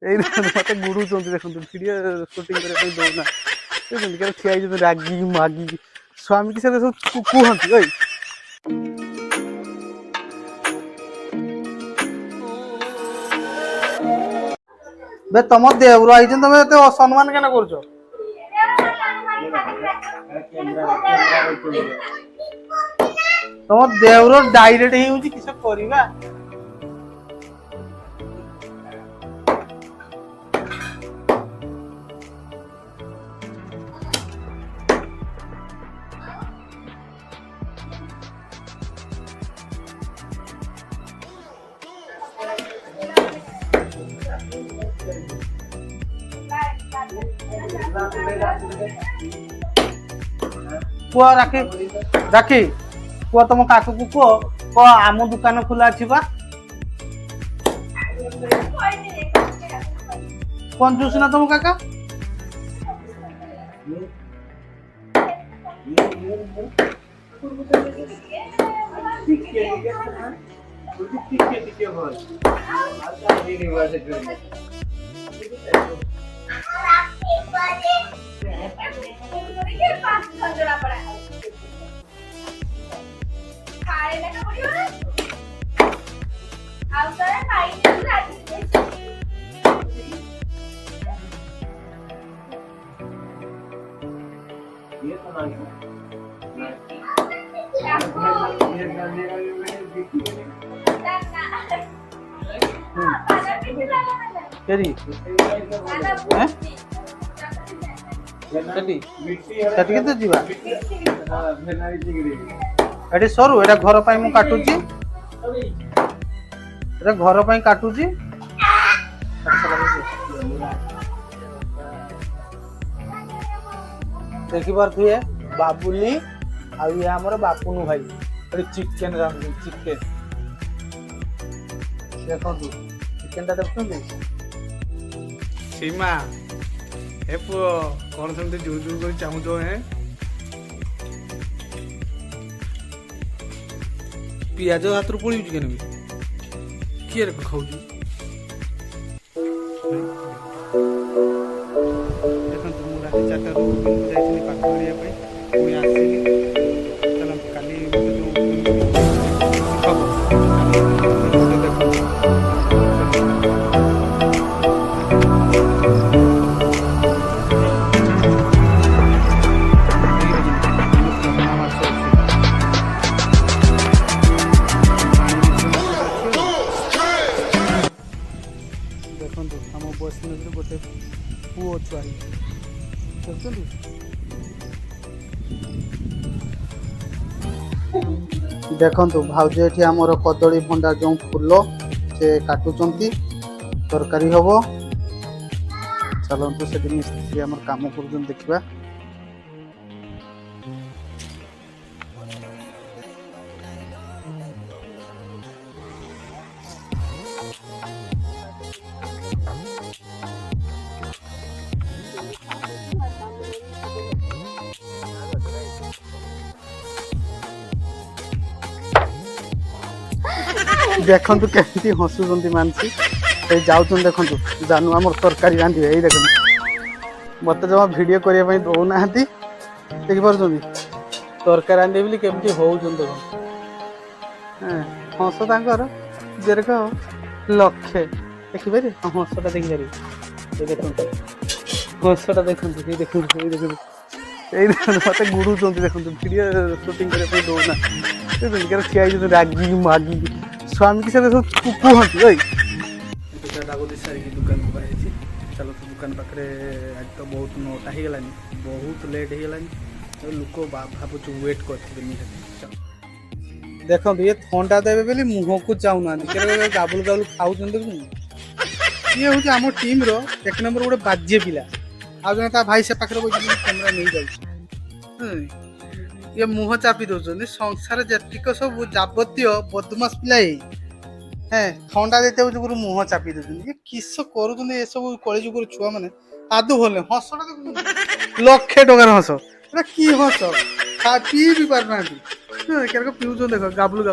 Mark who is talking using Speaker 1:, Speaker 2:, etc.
Speaker 1: ଏଇ ମତେ ଗୁଡୁଛନ୍ତି ଦେଖନ୍ତୁ ଭିଡିଓ ସୁଟିଂ କରିବା ପାଇଁ ଦଉନା ଦେଖନ୍ତୁ କେତେ ଠିଆ ହେଇଛନ୍ତି ରାଗିକି ମାଗିକି ସ୍ୱାମୀ କି ସେ ସବୁ କୁହନ୍ତି ଭାଇ ବେ ତମ ଦେଉର ଆଇଛନ୍ତି ତମେ ଏତେ ଅସମ୍ମାନ କେନ କରୁଛ ତମ ଦେଉର ଡାଇରେକ୍ଟ ହେଇଯାଉଛି କିସ କରିବା पुआ राखी राखी पुआ तुम काकू को कह आम दुकान खुला अच्छी बा कौन जूस ना तुम काका एटी सरू एटा घर पाई मु काटुची एटा घर पाई काटुची देखि पारथुए बाबुली आ ये हमर बापुनु भाई एटी चिकन रांधु चिकन देखो चिकन ता देखुनी सीमा ए पुओ कौन समझे जू जू कर चाहूँ है पियाज हाथ रू पड़ी चिकेन भी किए खाऊ देखो मुझे रात 4टा जाइए पाठ पढ़ाई पुणी आसिली चल काली गोटे पुओ छुआ देखु भाउज ये आमर कदली भंडा जो फूल से काटुचंती तरकारी हम चलतु से मिस्त्री आम कम कर देखा देखु केमती हसुंट मानसी जाऊँ देखु जानू आम तरकारी रांधे यही देख मत जमा भिडियो करने दौना देखिपुर तरकारी रांधे बोली केमती हो देख हस तर जेरक लक्षे देखिपारे हसटा देखिपारे देखो हसटा देखो देखो मत गुड़ुंट देखो भिडियो सुटिंग करने दौना ठिया रागी मागी स्वामी की सब कहती भाई दागोदी सारिकी दुकान को आई चलो तो दुकान पाखे आज तो बहुत नौटा हो गलानी बहुत लेट हो गलानी लोक भावुँ वेट करते देखो ये थंडा देवे बोली मुह को चाहूना गाबुल गाबुल खाऊ ये हूँ आम टीम रो एक नंबर गोटे बाज्य पिला आ भाई से पाखे कैमेरा नहीं जाऊँ ये मुह चापी दौरान संसार जेतिक सब जावतीय बदमाश पिला थंडा देते मुह चापी दौरान ये किस कर सब कली जुगर छुआ मैंने आदु भल हसटा लक्षे टकार हस कि हस पी भी पार ना पीऊँ देख गाबुल